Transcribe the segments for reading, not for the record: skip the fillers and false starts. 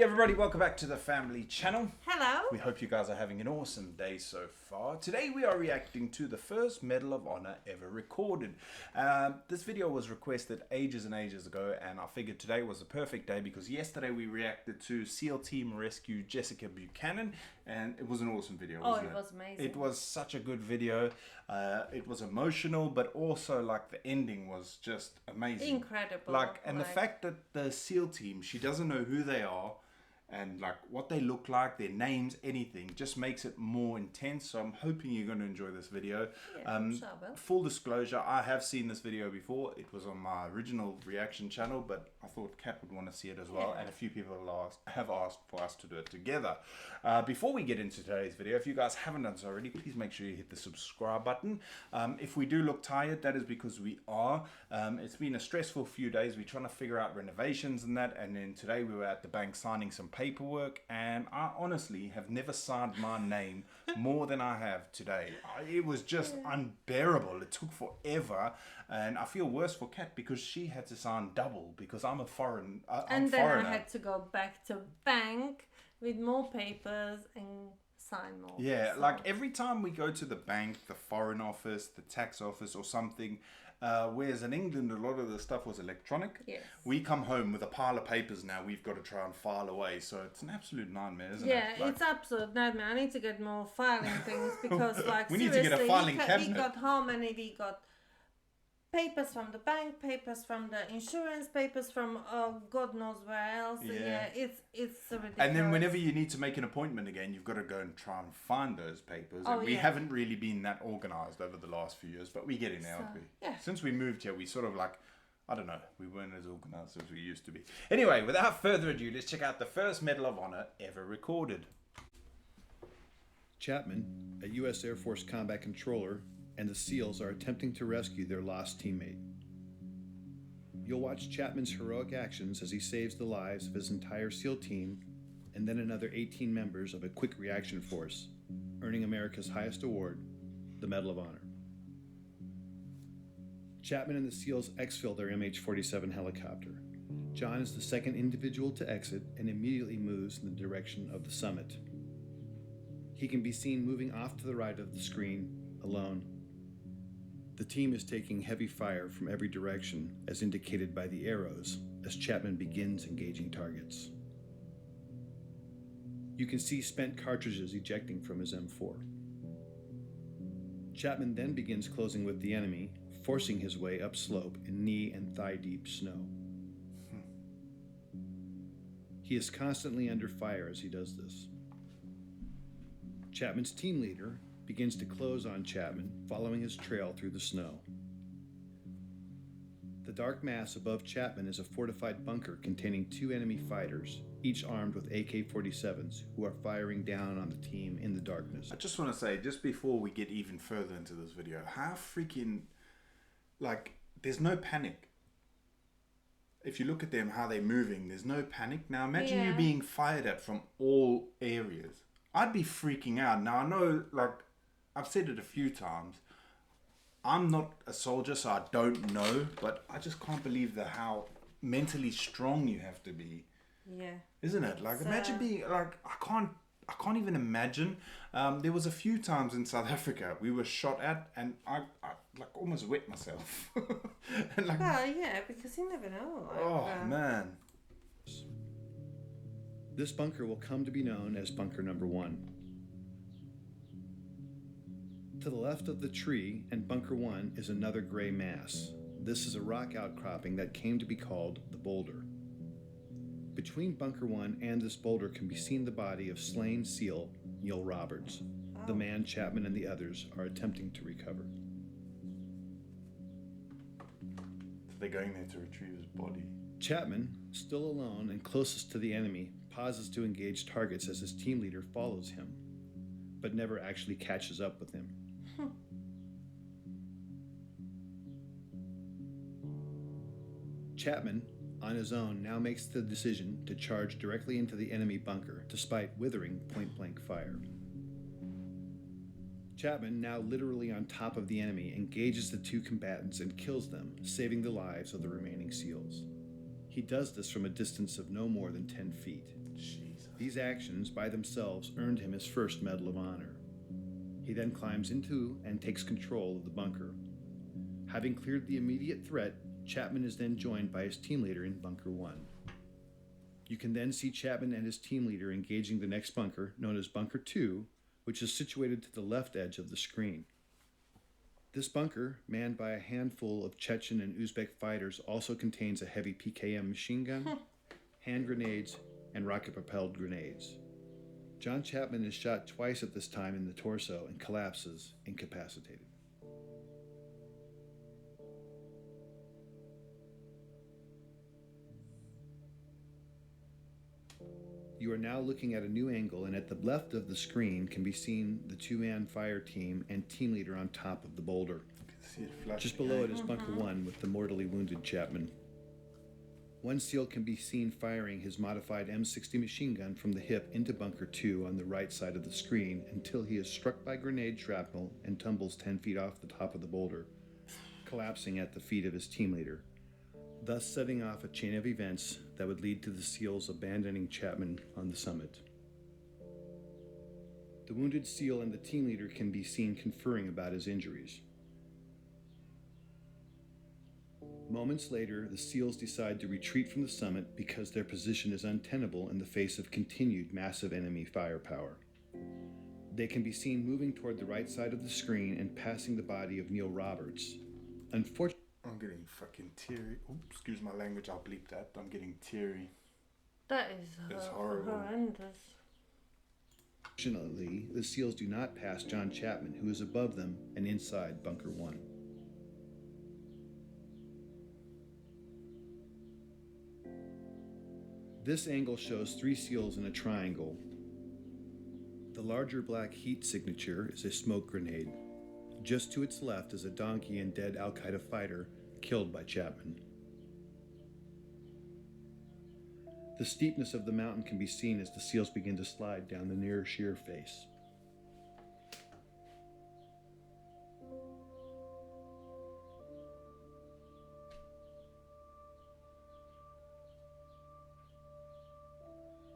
everybody, welcome back to the family channel. Hello. We hope you guys are having an awesome day so far. Today we are reacting to the first Medal of Honor ever recorded. This video was requested ages and ages ago, and I figured today was the perfect day because yesterday we reacted to SEAL Team Rescue Jessica Buchanan, and it was an awesome video, wasn't it? It was amazing. It was such a good video. It was emotional, but also like the ending was just amazing. Incredible. And the fact that the SEAL team, she doesn't know who they are and like what they look like, their names, anything, just makes it more intense. So I'm hoping you're going to enjoy this video. Full disclosure, I have seen this video before. It was on my original reaction channel, but I thought Kat would want to see it as well, and a few people have asked for us to do it together. Before we get into today's video, if you guys haven't done so already, please make sure you hit the subscribe button. If we do look tired, that is because we are. It's been a stressful few days. We're trying to figure out renovations and that, and then today we were at the bank signing some paperwork, and I honestly have never signed my name more than I have today. It was just unbearable. It took forever, and I feel worse for Kat because she had to sign double because I'm a foreigner. Then I had to go back to bank with more papers and sign more. Yeah, so like every time we go to the bank, the foreign office, the tax office or something, whereas in England a lot of the stuff was electronic. Yes. We come home with a pile of papers now we've got to try and file away, so it's an absolute nightmare, isn't it? Yeah, it's absolute nightmare. I need to get more filing things because like we need seriously, to get a filing cabinet. We got how many? We got papers from the bank, papers from the insurance, papers from God knows where else. Yeah, it's ridiculous. And then whenever you need to make an appointment again, you've got to go and try and find those papers. And we haven't really been that organised over the last few years, but we're getting there, aren't we? Yeah. Since we moved here, we sort of like, I don't know, we weren't as organised as we used to be. Anyway, without further ado, let's check out the first Medal of Honor ever recorded. Chapman, a U.S. Air Force combat controller, and the SEALs are attempting to rescue their lost teammate. You'll watch Chapman's heroic actions as he saves the lives of his entire SEAL team and then another 18 members of a quick reaction force, earning America's highest award, the Medal of Honor. Chapman and the SEALs exfil their MH-47 helicopter. John is the second individual to exit and immediately moves in the direction of the summit. He can be seen moving off to the right of the screen, alone. The team is taking heavy fire from every direction, as indicated by the arrows, as Chapman begins engaging targets. You can see spent cartridges ejecting from his M4. Chapman then begins closing with the enemy, forcing his way upslope in knee and thigh-deep snow. He is constantly under fire as he does this. Chapman's team leader begins to close on Chapman, following his trail through the snow. The dark mass above Chapman is a fortified bunker containing 2 enemy fighters, each armed with AK-47s, who are firing down on the team in the darkness. I just want to say, just before we get even further into this video, how freaking, like, there's no panic. If you look at them, how they're moving, there's no panic. Now imagine you being fired at from all areas. I'd be freaking out. Now I know, like, I've said it a few times, I'm not a soldier, so I don't know, but I just can't believe how mentally strong you have to be. Yeah. Isn't it? Like, imagine being, like, I can't even imagine. There was a few times in South Africa we were shot at, and I like almost wet myself. And like, well, yeah, because you never know. Like, man. This bunker will come to be known as Bunker Number 1. To the left of the tree and Bunker 1 is another gray mass. This is a rock outcropping that came to be called the Boulder. Between Bunker 1 and this boulder can be seen the body of slain SEAL Neil Roberts, the man Chapman and the others are attempting to recover. They're going there to retrieve his body. Chapman, still alone and closest to the enemy, pauses to engage targets as his team leader follows him, but never actually catches up with him. Chapman, on his own, now makes the decision to charge directly into the enemy bunker, despite withering point-blank fire. Chapman, now literally on top of the enemy, engages the 2 combatants and kills them, saving the lives of the remaining SEALs. He does this from a distance of no more than 10 feet. Jesus. These actions by themselves earned him his first Medal of Honor. He then climbs into and takes control of the bunker. Having cleared the immediate threat, Chapman is then joined by his team leader in Bunker 1. You can then see Chapman and his team leader engaging the next bunker, known as Bunker 2, which is situated to the left edge of the screen. This bunker, manned by a handful of Chechen and Uzbek fighters, also contains a heavy PKM machine gun, hand grenades, and rocket-propelled grenades. John Chapman is shot twice at this time in the torso and collapses, incapacitated. You are now looking at a new angle, and at the left of the screen can be seen the two-man fire team and team leader on top of the boulder. Just below it is Bunker 1 with the mortally wounded Chapman. One SEAL can be seen firing his modified M60 machine gun from the hip into Bunker 2 on the right side of the screen until he is struck by grenade shrapnel and tumbles 10 feet off the top of the boulder, collapsing at the feet of his team leader, thus setting off a chain of events that would lead to the SEALs abandoning Chapman on the summit. The wounded SEAL and the team leader can be seen conferring about his injuries. Moments later, the SEALs decide to retreat from the summit because their position is untenable in the face of continued massive enemy firepower. They can be seen moving toward the right side of the screen and passing the body of Neil Roberts. Unfortunately, I'm getting fucking teary. Oops, excuse my language, I'll bleep that. I'm getting teary. That is It's horrible. horrendous. Fortunately, the SEALs do not pass John Chapman, who is above them and inside Bunker 1. This angle shows three SEALs in a triangle. The larger black heat signature is a smoke grenade. Just to its left is a donkey and dead Al-Qaeda fighter killed by Chapman. The steepness of the mountain can be seen as the SEALs begin to slide down the near sheer face.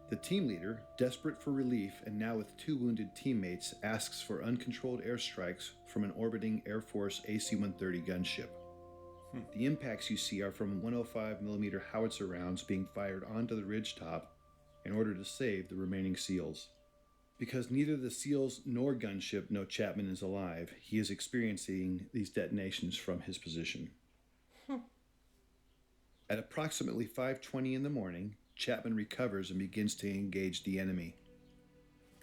The team leader, desperate for relief and now with two wounded teammates, asks for uncontrolled airstrikes from an orbiting Air Force AC-130 gunship. The impacts you see are from 105mm howitzer rounds being fired onto the ridgetop in order to save the remaining SEALs. Because neither the SEALs nor gunship know Chapman is alive, he is experiencing these detonations from his position. At approximately 5:20 in the morning, Chapman recovers and begins to engage the enemy.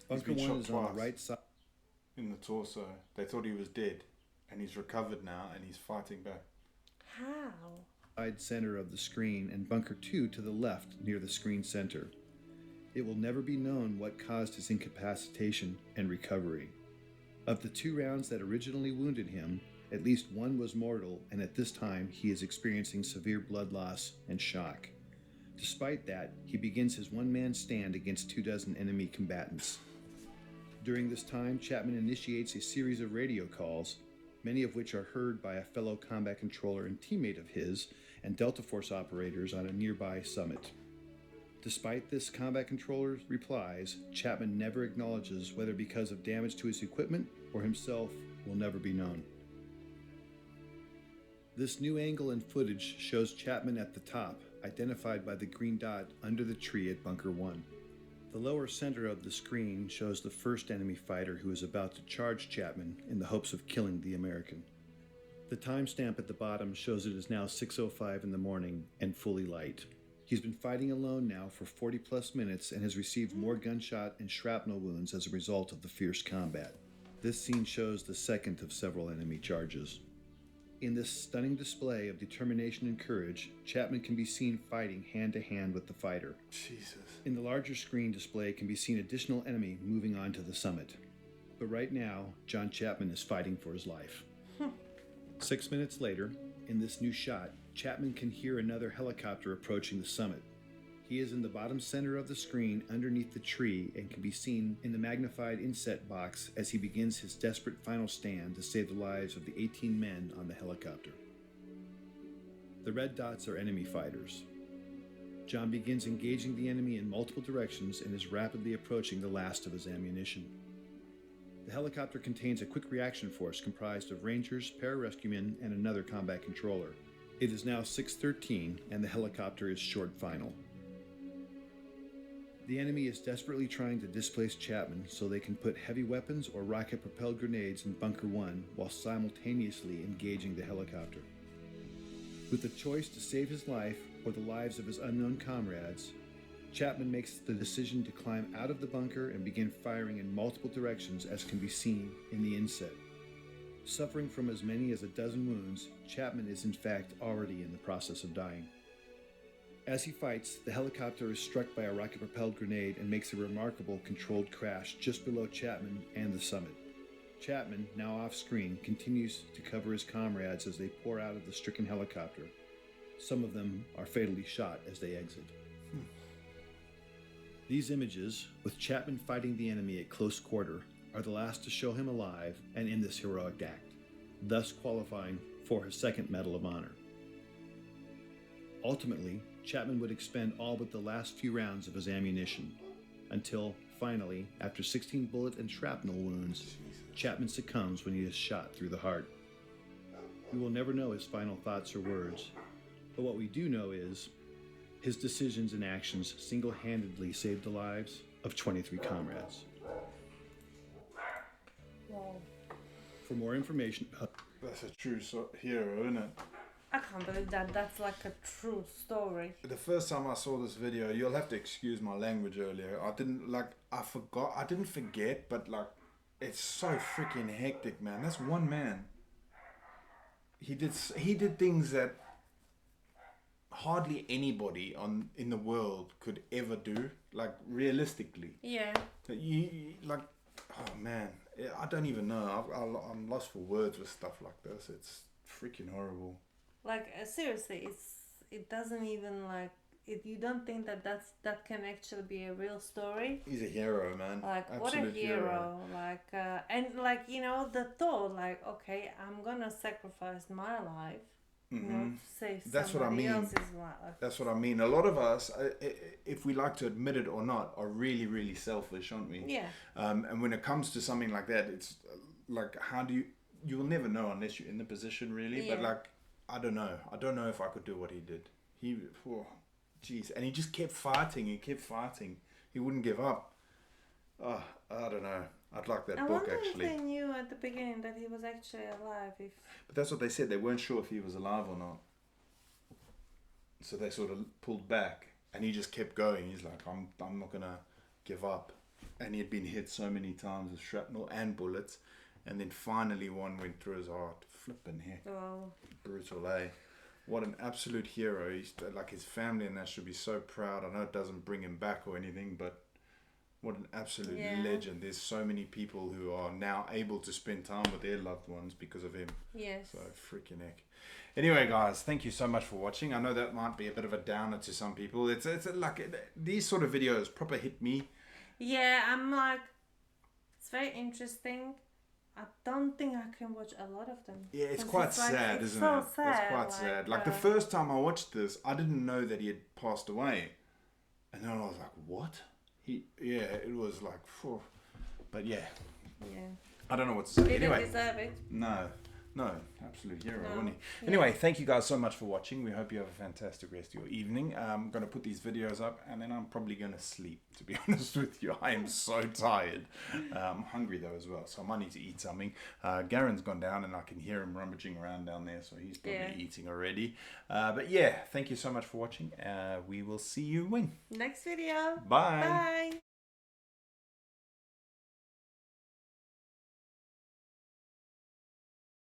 Bunker 1 is on the right side. In the torso. They thought he was dead, and he's recovered now, and he's fighting back. How? Side center of the screen, and Bunker 2 to the left near the screen center. It will never be known what caused his incapacitation and recovery. Of the 2 rounds that originally wounded him, at least one was mortal, and at this time he is experiencing severe blood loss and shock. Despite that, he begins his one-man stand against 24 enemy combatants. During this time, Chapman initiates a series of radio calls, many of which are heard by a fellow combat controller and teammate of his and Delta Force operators on a nearby summit. Despite this combat controller's replies, Chapman never acknowledges whether because of damage to his equipment or himself will never be known. This new angle and footage shows Chapman at the top, identified by the green dot under the tree at Bunker 1. The lower center of the screen shows the first enemy fighter who is about to charge Chapman in the hopes of killing the American. The timestamp at the bottom shows it is now 6:05 in the morning and fully light. He's been fighting alone now for 40 plus minutes and has received more gunshot and shrapnel wounds as a result of the fierce combat. This scene shows the second of several enemy charges. In this stunning display of determination and courage, Chapman can be seen fighting hand-to-hand with the fighter. Jesus. In the larger screen display can be seen additional enemy moving on to the summit. But right now, John Chapman is fighting for his life. 6 minutes later, in this new shot, Chapman can hear another helicopter approaching the summit. He is in the bottom center of the screen underneath the tree and can be seen in the magnified inset box as he begins his desperate final stand to save the lives of the 18 men on the helicopter. The red dots are enemy fighters. John begins engaging the enemy in multiple directions and is rapidly approaching the last of his ammunition. The helicopter contains a quick reaction force comprised of Rangers, pararescuemen, and another combat controller. It is now 6:13 and the helicopter is short final. The enemy is desperately trying to displace Chapman so they can put heavy weapons or rocket-propelled grenades in Bunker 1 while simultaneously engaging the helicopter. With the choice to save his life or the lives of his unknown comrades, Chapman makes the decision to climb out of the bunker and begin firing in multiple directions, as can be seen in the inset. Suffering from as many as a dozen wounds, Chapman is in fact already in the process of dying. As he fights, the helicopter is struck by a rocket-propelled grenade and makes a remarkable controlled crash just below Chapman and the summit. Chapman, now off-screen, continues to cover his comrades as they pour out of the stricken helicopter. Some of them are fatally shot as they exit. These images, with Chapman fighting the enemy at close quarter, are the last to show him alive and in this heroic act, thus qualifying for his second Medal of Honor. Ultimately, Chapman would expend all but the last few rounds of his ammunition, until, finally, after 16 bullet and shrapnel wounds, Chapman succumbs when he is shot through the heart. We will never know his final thoughts or words, but what we do know is his decisions and actions single-handedly saved the lives of 23 comrades. Wow. For more information... That's a true hero, isn't it? I can't believe that. That's like a true story. The first time I saw this video, you'll have to excuse my language earlier. I didn't forget, but like, it's so freaking hectic, man. That's one man. He did things that hardly anybody in the world could ever do, like realistically. Yeah. Oh man, I don't even know. I'm lost for words with stuff like this. It's freaking horrible. Like seriously, it doesn't even like it. You don't think that can actually be a real story? He's a hero, man. Like Absolute what a hero! Like and like the thought, like okay, I'm gonna sacrifice my life. To save That's what I mean. else's life. That's what I mean. A lot of us, if we like to admit it or not, are really, really selfish, aren't we? Yeah. And when it comes to something like that, it's like, how do you will never know unless you're in the position, really. Yeah. But like, I don't know. I don't know if I could do what he did. And he just kept fighting. He wouldn't give up. Oh, I don't know. I'd like that book, actually. I wonder if they knew at the beginning that he was actually alive. But that's what they said. They weren't sure if he was alive or not. So they sort of pulled back, and he just kept going. He's like, I'm not gonna give up. And he had been hit so many times with shrapnel and bullets, and then finally one went through his heart. Flippin' heck. Oh. Brutal, eh? What an absolute hero. He's like, his family and that should be so proud. I know it doesn't bring him back or anything, but what an absolute legend. There's so many people who are now able to spend time with their loved ones because of him. Yes. So freaking heck. Anyway, guys, thank you so much for watching. I know that might be a bit of a downer to some people. It's like, these sort of videos proper hit me. Yeah, I'm like, it's very interesting. I don't think I can watch a lot of them. Yeah, it's quite sad, isn't it? It's quite sad. Like the first time I watched this, I didn't know that he had passed away. And then I was like, what? It was like, phew. But yeah. Yeah. I don't know what to say. He anyway. didn't deserve it. No, absolute hero, No. wasn't he? Yeah. Anyway, thank you guys so much for watching. We hope you have a fantastic rest of your evening. I'm going to put these videos up and then I'm probably going to sleep, to be honest with you. I am so tired. I'm hungry though as well, so I might need to eat something. Garen's gone down and I can hear him rummaging around down there, so he's probably eating already. But yeah, thank you so much for watching. We will see you when? Next video. Bye. Bye.